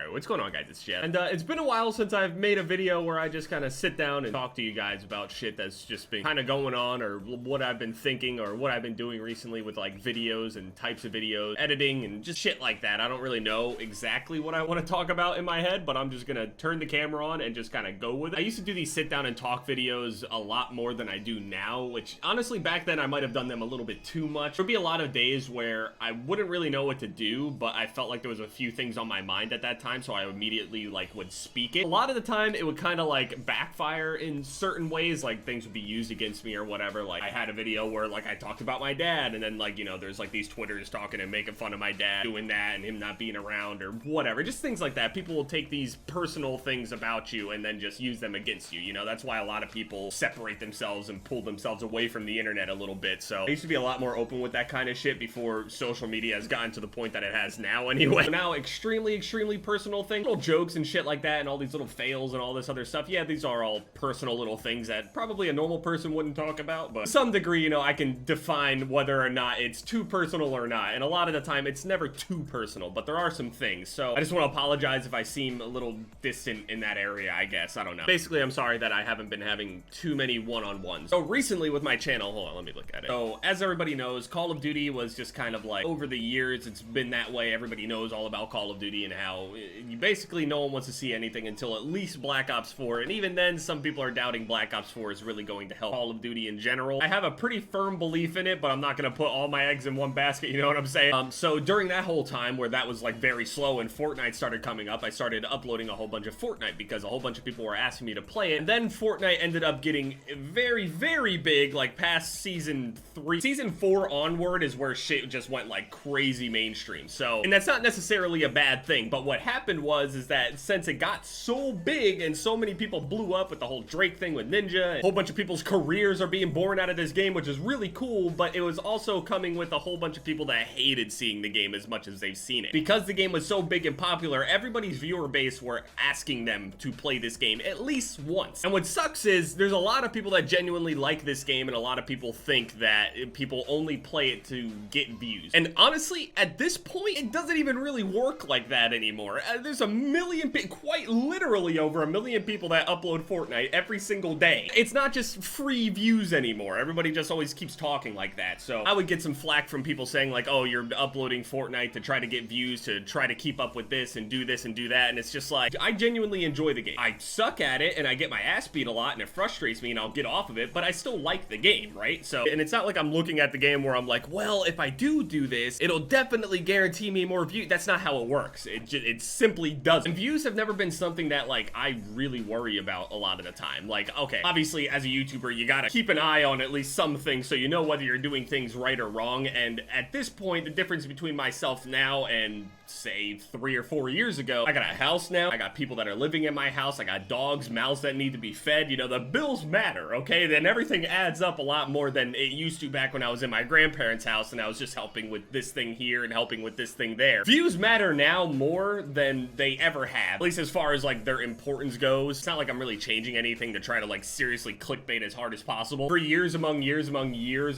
Alright, what's going on, guys? It's Jev. And it's been a while since I've made a video where I just kind of sit down and talk to you guys about shit that's just been kind of going on, or what I've been thinking, or what I've been doing recently with like videos and types of videos, editing, and just shit like that. I don't really know exactly what I want to talk about in my head, but I'm just gonna turn the camera on and just kind of go with it. I used to do these sit down and talk videos a lot more than I do now, which honestly back then I might have done them a little bit too much. There'd be a lot of days where I wouldn't really know what to do, but I felt like there was a few things on my mind at that time, so I immediately like would speak it. A lot of the time it would kind of like backfire in certain ways, like things would be used against me or whatever. Like I had a video where like I talked about my dad, and then like, you know, there's like these Twitters talking and making fun of my dad doing that and him not being around or whatever, just things like that. People will take these personal things about you and then just use them against you, you know. That's why a lot of people separate themselves and pull themselves away from the internet a little bit. So I used to be a lot more open with that kind of shit before social media has gotten to the point that it has now anyway. So now extremely personal things, little jokes and shit like that, and all these little fails and all this other stuff. Yeah, these are all personal little things that probably a normal person wouldn't talk about, but to some degree, you know, I can define whether or not it's too personal or not, and a lot of the time it's never too personal, but there are some things. So I just want to apologize if I seem a little distant in that area, I guess. I don't know. Basically, I'm sorry that I haven't been having too many one-on-ones. So recently with my channel, hold on, let me look at it. So as everybody knows, Call of Duty was just kind of like, over the years, it's been that way. Everybody knows all about Call of Duty and how you basically no one wants to see anything until at least Black Ops 4, and even then some people are doubting Black Ops 4 is really going to help Call of Duty in general. I have a pretty firm belief in it, but I'm not gonna put all my eggs in one basket, you know what I'm saying? So during that whole time where that was like very slow and Fortnite started coming up, I started uploading a whole bunch of Fortnite because a whole bunch of people were asking me to play it, and then Fortnite ended up getting very big, like past season 3. Season 4 onward is where shit just went like crazy mainstream. So, and that's not necessarily a bad thing, but what happened is that since it got so big and so many people blew up with the whole Drake thing with Ninja, and a whole bunch of people's careers are being born out of this game, which is really cool, but it was also coming with a whole bunch of people that hated seeing the game as much as they've seen it. Because the game was so big and popular, everybody's viewer base were asking them to play this game at least once. And what sucks is there's a lot of people that genuinely like this game, and a lot of people think that people only play it to get views. And honestly, at this point, it doesn't even really work like that anymore. There's a million, quite literally over a million people that upload Fortnite every single day. It's not just free views anymore. Everybody just always keeps talking like that. So I would get some flack from people saying like, oh, you're uploading Fortnite to try to get views, to try to keep up with this and do that. And it's just like, I genuinely enjoy the game. I suck at it and I get my ass beat a lot and it frustrates me and I'll get off of it, but I still like the game, right? So, and it's not like I'm looking at the game where I'm like, well, if I do this, it'll definitely guarantee me more views. That's not how it works. It simply doesn't. And views have never been something that like I really worry about a lot of the time. Like, okay, obviously as a YouTuber, you gotta keep an eye on at least some things so you know whether you're doing things right or wrong. And at this point, the difference between myself now and say 3 or 4 years ago, I got a house now, I got people that are living in my house, I got dogs, mouths that need to be fed, you know, the bills matter, okay? Then everything adds up a lot more than it used to back when I was in my grandparents' house and I was just helping with this thing here and helping with this thing there. Views matter now more than they ever have, at least as far as like their importance goes. It's not like I'm really changing anything to try to like seriously clickbait as hard as possible. For years among years,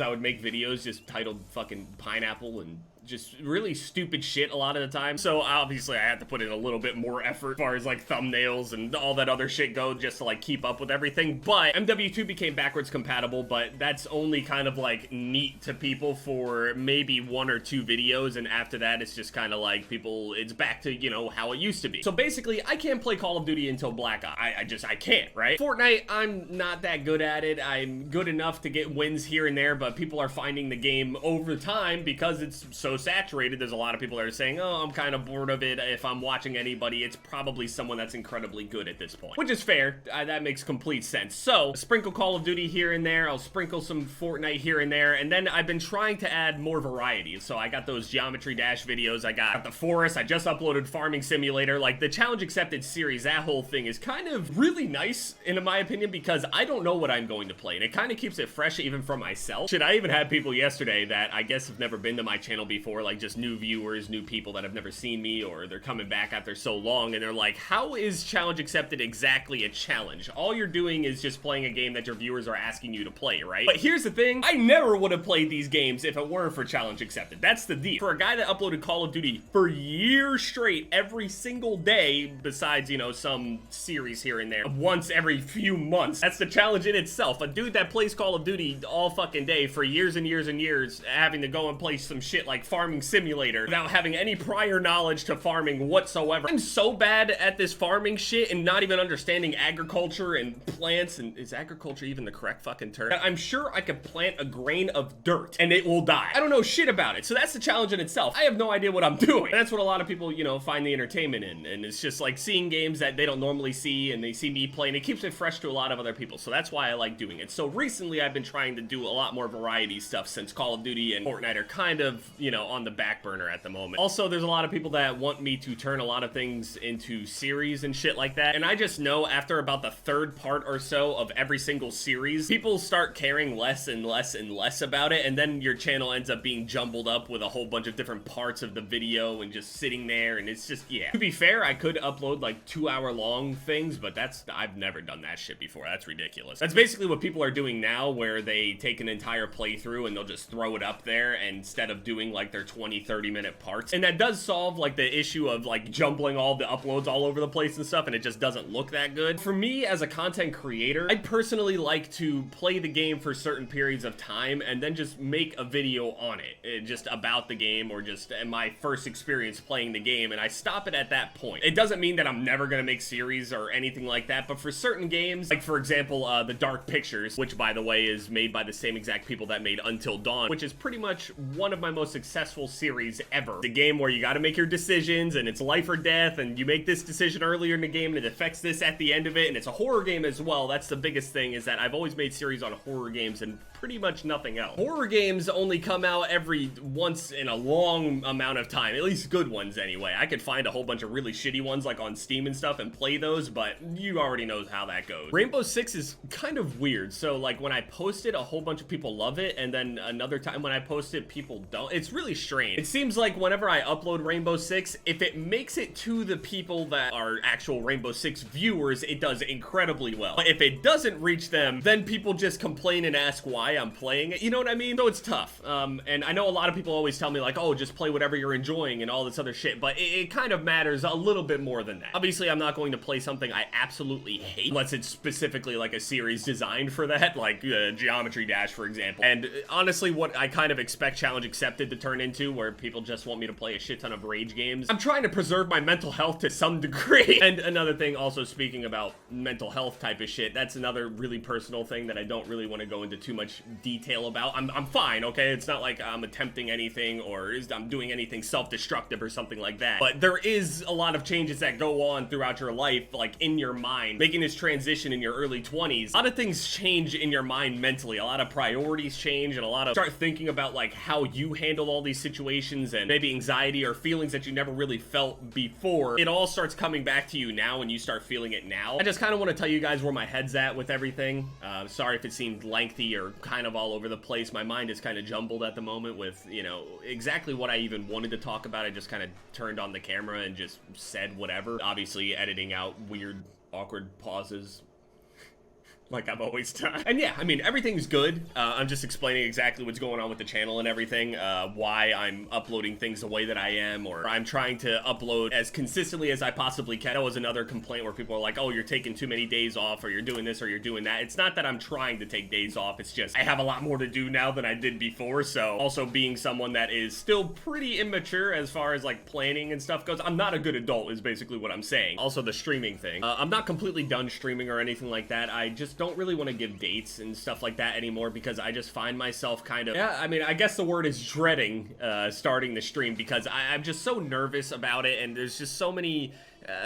I would make videos just titled fucking pineapple and just really stupid shit a lot of the time. So obviously I have to put in a little bit more effort as far as like thumbnails and all that other shit go, just to like keep up with everything. But MW2 became backwards compatible, but that's only kind of like neat to people for maybe 1 or 2 videos, and after that it's just kind of like people, it's back to, you know, how it used to be. So basically I can't play Call of Duty until Black Ops. I can't, right? Fortnite, I'm not that good at it. I'm good enough to get wins here and there, but people are finding the game over time because it's so saturated. There's a lot of people that are saying, oh, I'm kind of bored of it. If I'm watching anybody, it's probably someone that's incredibly good at this point, which is fair. That makes complete sense. So sprinkle Call of Duty here and there, I'll sprinkle some Fortnite here and there, and then I've been trying to add more variety. So I got those Geometry Dash videos, I got the forest, I just uploaded Farming Simulator. Like the Challenge Accepted series, that whole thing is kind of really nice in my opinion, because I don't know what I'm going to play, and it kind of keeps it fresh even for myself. Shit, I even had people yesterday that I guess have never been to my channel before before, like just new viewers, new people that have never seen me, or they're coming back after so long and they're like, how is Challenge Accepted exactly a challenge? All you're doing is just playing a game that your viewers are asking you to play, right? But here's the thing, I never would have played these games if it weren't for Challenge Accepted. That's the deal. For a guy that uploaded Call of Duty for years straight, every single day, besides, you know, some series here and there, once every few months, that's the challenge in itself. A dude that plays Call of Duty all fucking day for years and years and years, having to go and play some shit like Farming Simulator without having any prior knowledge to farming whatsoever. I'm so bad at this farming shit and not even understanding agriculture and plants, and is agriculture even the correct fucking term? I'm sure I could plant a grain of dirt and it will die. I don't know shit about it, so that's the challenge in itself. I have no idea what I'm doing. And that's what a lot of people, you know, find the entertainment in, and it's just like seeing games that they don't normally see and they see me playing. It keeps it fresh to a lot of other people, so that's why I like doing it. So recently I've been trying to do a lot more variety stuff since Call of Duty and Fortnite are kind of, you know, on the back burner at the moment. Also, there's a lot of people that want me to turn a lot of things into series and shit like that, and I just know after about the third part or so of every single series, people start caring less and less and less about it, and then your channel ends up being jumbled up with a whole bunch of different parts of the video and just sitting there, and it's just, yeah. To be fair, I could upload like 2-hour long things, but I've never done that shit before. That's ridiculous. That's basically what people are doing now, where they take an entire playthrough and they'll just throw it up there instead of doing like their 20-30 minute parts. And that does solve like the issue of like jumbling all the uploads all over the place and stuff, and it just doesn't look that good. For me as a content creator, I personally like to play the game for certain periods of time and then just make a video on it, just about the game, or just my first experience playing the game, and I stop it at that point. It doesn't mean that I'm never gonna make series or anything like that, but for certain games, like for example, the Dark Pictures, which by the way is made by the same exact people that made Until Dawn, which is pretty much one of my most successful series ever. The game where you gotta make your decisions and it's life or death, and you make this decision earlier in the game and it affects this at the end of it, and it's a horror game as well. That's the biggest thing, is that I've always made series on horror games and pretty much nothing else. Horror games only come out every once in a long amount of time, at least good ones anyway. I could find a whole bunch of really shitty ones like on Steam and stuff and play those, but you already know how that goes. Rainbow Six is kind of weird. So like when I post it, a whole bunch of people love it, and then another time when I post it, people don't. It's really strange. It seems like whenever I upload Rainbow Six, if it makes it to the people that are actual Rainbow Six viewers, it does incredibly well. But if it doesn't reach them, then people just complain and ask why I'm playing it. You know what I mean? So it's tough. And I know a lot of people always tell me like, oh, just play whatever you're enjoying and all this other shit, but it kind of matters a little bit more than that. Obviously, I'm not going to play something I absolutely hate, unless it's specifically like a series designed for that, like Geometry Dash, for example. And honestly, what I kind of expect Challenge Accepted to turn into, where people just want me to play a shit ton of rage games. I'm trying to preserve my mental health to some degree. And another thing, also speaking about mental health type of shit, that's another really personal thing that I don't really want to go into too much detail about. I'm fine, okay? It's not like I'm attempting anything or I'm doing anything self-destructive or something like that. But there is a lot of changes that go on throughout your life, like in your mind. Making this transition in your early 20s, a lot of things change in your mind mentally. A lot of priorities change, and a lot of start thinking about like how you handle all these situations, and maybe anxiety or feelings that you never really felt before. It all starts coming back to you now, and you start feeling it now. I just kind of want to tell you guys where my head's at with everything. Sorry if it seemed lengthy or kind of all over the place. My mind is kind of jumbled at the moment with, you know, exactly what I even wanted to talk about. I just kind of turned on the camera and just said whatever. Obviously editing out weird, awkward pauses like I've always done. And yeah, I mean, everything's good. I'm just explaining exactly what's going on with the channel and everything, why I'm uploading things the way that I am, or I'm trying to upload as consistently as I possibly can. That was another complaint where people are like, oh, you're taking too many days off, or you're doing this, or you're doing that. It's not that I'm trying to take days off. It's just I have a lot more to do now than I did before. So also being someone that is still pretty immature as far as like planning and stuff goes, I'm not a good adult is basically what I'm saying. Also the streaming thing. I'm not completely done streaming or anything like that. I just don't really want to give dates and stuff like that anymore, because I just find myself kind of, yeah, I mean, I guess the word is dreading starting the stream, because I'm just so nervous about it, and there's just so many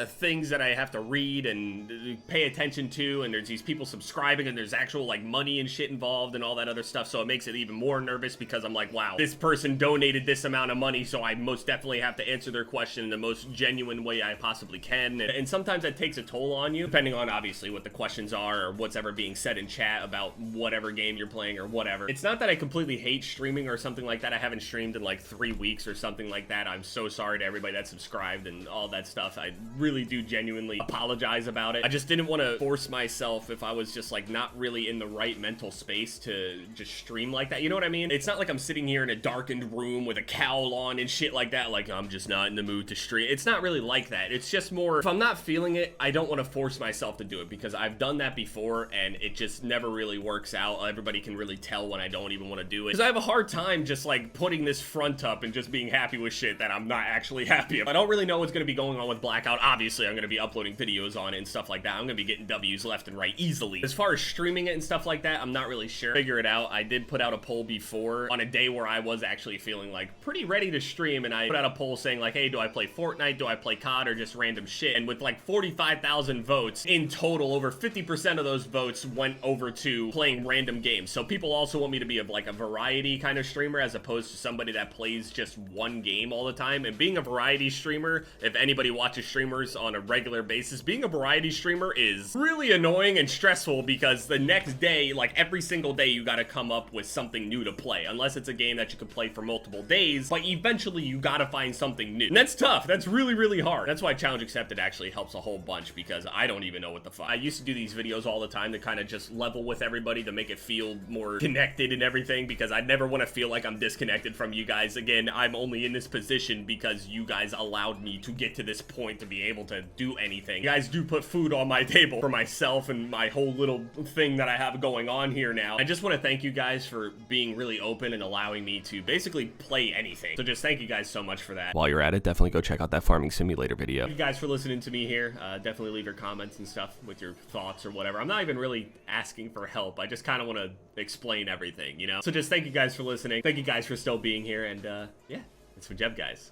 things that I have to read and pay attention to, and there's these people subscribing, and there's actual like money and shit involved and all that other stuff, so it makes it even more nervous, because I'm like, wow, this person donated this amount of money, so I most definitely have to answer their question in the most genuine way I possibly can, and sometimes that takes a toll on you, depending on obviously what the questions are or what's whatever being said in chat about whatever game you're playing or whatever. It's not that I completely hate streaming or something like that. I haven't streamed in like 3 weeks or something like that. I'm so sorry to everybody that subscribed and all that stuff. I really do genuinely apologize about it. I just didn't want to force myself if I was just like not really in the right mental space to just stream like that. You know what I mean? It's not like I'm sitting here in a darkened room with a cowl on and shit like that, like I'm just not in the mood to stream. It's not really like that. It's just more, if I'm not feeling it, I don't want to force myself to do it, because I've done that before and it just never really works out. Everybody can really tell when I don't even want to do it, because I have a hard time just like putting this front up and just being happy with shit that I'm not actually happy about. I don't really know what's going to be going on with Blackout. Obviously, I'm going to be uploading videos on it and stuff like that. I'm going to be getting W's left and right easily. As far as streaming it and stuff like that, I'm not really sure. Figure it out. I did put out a poll before on a day where I was actually feeling like pretty ready to stream, and I put out a poll saying like, hey, do I play Fortnite, do I play COD, or just random shit? And with like 45,000 votes in total, over 50% of those votes went over to playing random games. So people also want me to be like a variety kind of streamer as opposed to somebody that plays just one game all the time. And being a variety streamer, if anybody watches streamers on a regular basis, being a variety streamer is really annoying and stressful, because the next day, like every single day, you gotta come up with something new to play, unless it's a game that you can play for multiple days, but eventually you gotta find something new. And that's tough. That's really, really hard. That's why Challenge Accepted actually helps a whole bunch, because I don't even know what the fuck. I used to do these videos all the time to kind of just level with everybody, to make it feel more connected and everything, because I never want to feel like I'm disconnected from you guys. Again, I'm only in this position because you guys allowed me to get to this point to be able to do anything. You guys do put food on my table for myself and my whole little thing that I have going on here now. I just want to thank you guys for being really open and allowing me to basically play anything. So just thank you guys so much for that. While you're at it, definitely go check out that Farming Simulator video. Thank you guys for listening to me here. Definitely leave your comments and stuff with your thoughts or whatever. I'm not even really asking for help. I just kind of want to explain everything, you know? So just thank you guys for listening. Thank you guys for still being here, and yeah, it's FaZe Jev, guys.